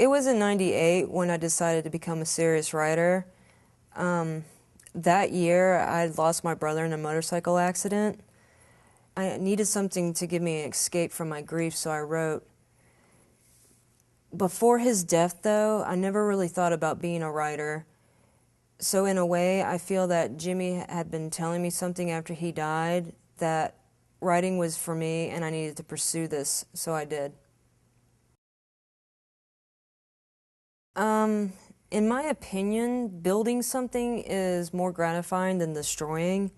It was in '98 when I decided to become a serious writer. That year, I had lost my brother in a motorcycle accident. I needed something to give me an escape from my grief, so I wrote. Before his death, though, I never really thought about being a writer. So in a way, I feel that Jimmy had been telling me something after he died, that writing was for me and I needed to pursue this, so I did. In my opinion, building something is more gratifying than destroying.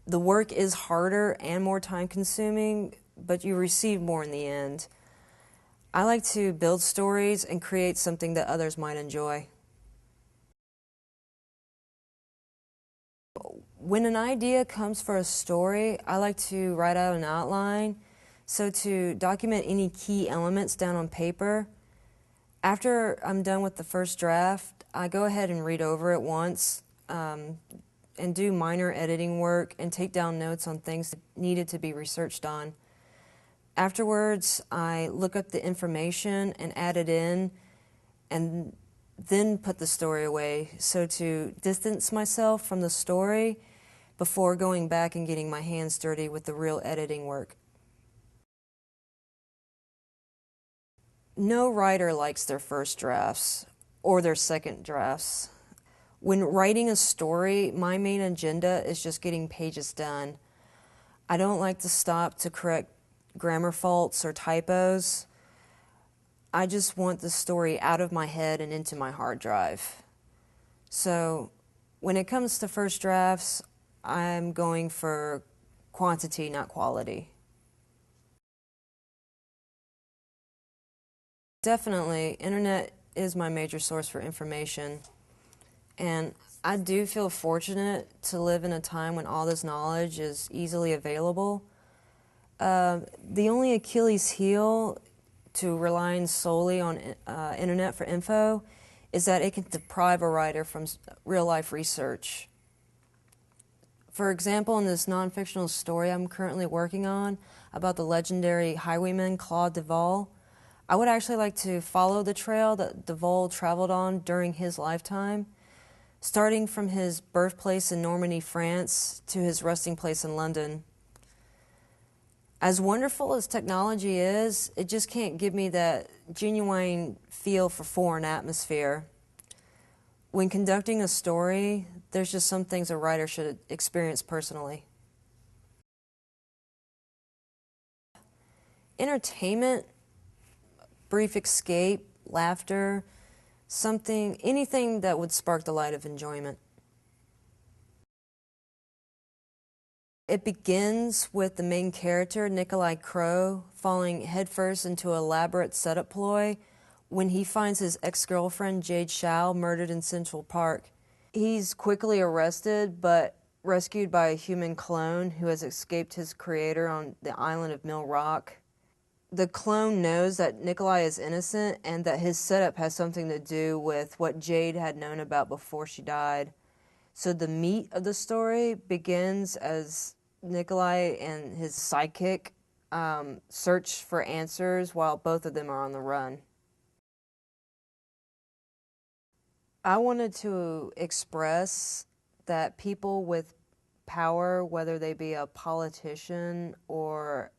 The work is harder and more time-consuming, but you receive more in the end. I like to build stories and create something that others might enjoy. When an idea comes for a story, I like to write out an outline, so to document any key elements down on paper. After I'm done with the first draft, I go ahead and read over it once and do minor editing work and take down notes on things that needed to be researched on. Afterwards, I look up the information and add it in and then put the story away, so to distance myself from the story before going back and getting my hands dirty with the real editing work. No writer likes their first drafts or their second drafts. When writing a story, my main agenda is just getting pages done. I don't like to stop to correct grammar faults or typos. I just want the story out of my head and into my hard drive. So when it comes to first drafts, I'm going for quantity, not quality. Definitely, internet is my major source for information. And I do feel fortunate to live in a time when all this knowledge is easily available. The only Achilles heel to relying solely on internet for info is that it can deprive a writer from real-life research. For example, in this non-fictional story I'm currently working on about the legendary highwayman Claude Duval, I would actually like to follow the trail that Duval traveled on during his lifetime, starting from his birthplace in Normandy, France, to his resting place in London. As wonderful as technology is, it just can't give me that genuine feel for foreign atmosphere. When conducting a story, there's just some things a writer should experience personally. Entertainment, brief escape, laughter, anything that would spark the light of enjoyment. It begins with the main character, Nikolai Crowe, falling headfirst into an elaborate setup ploy when he finds his ex-girlfriend, Jade Shao, murdered in Central Park. He's quickly arrested, but rescued by a human clone who has escaped his creator on the island of Mill Rock. The clone knows that Nikolai is innocent and that his setup has something to do with what Jade had known about before she died. So the meat of the story begins as Nikolai and his sidekick search for answers while both of them are on the run. I wanted to express that people with power, whether they be a politician or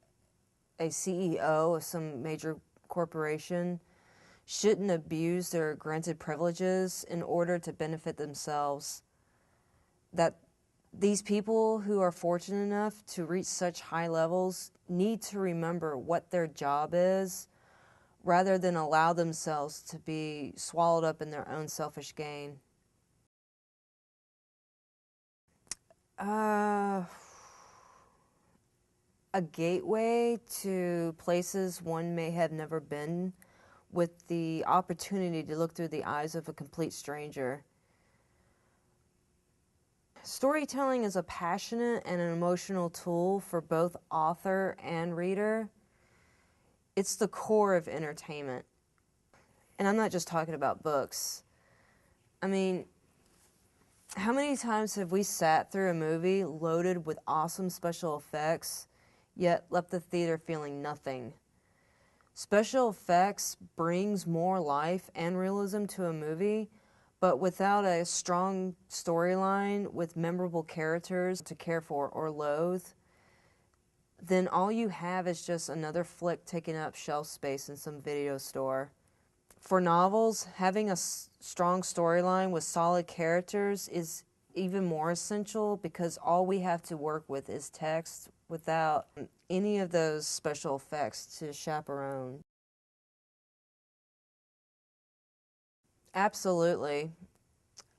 a CEO of some major corporation, shouldn't abuse their granted privileges in order to benefit themselves. That these people who are fortunate enough to reach such high levels need to remember what their job is rather than allow themselves to be swallowed up in their own selfish gain. A gateway to places one may have never been, with the opportunity to look through the eyes of a complete stranger. Storytelling is a passionate and an emotional tool for both author and reader. It's the core of entertainment. And I'm not just talking about books. I mean, how many times have we sat through a movie loaded with awesome special effects, yet left the theater feeling nothing? Special effects brings more life and realism to a movie, but without a strong storyline with memorable characters to care for or loathe, then all you have is just another flick taking up shelf space in some video store. For novels, having a strong storyline with solid characters is even more essential because all we have to work with is text without any of those special effects to chaperone. Absolutely.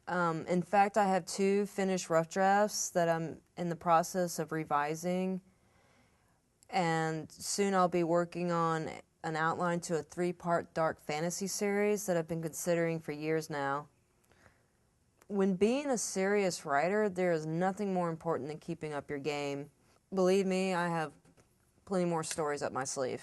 In fact, I have 2 finished rough drafts that I'm in the process of revising, and soon I'll be working on an outline to a 3-part dark fantasy series that I've been considering for years now. When being a serious writer, there is nothing more important than keeping up your game. Believe me, I have plenty more stories up my sleeve.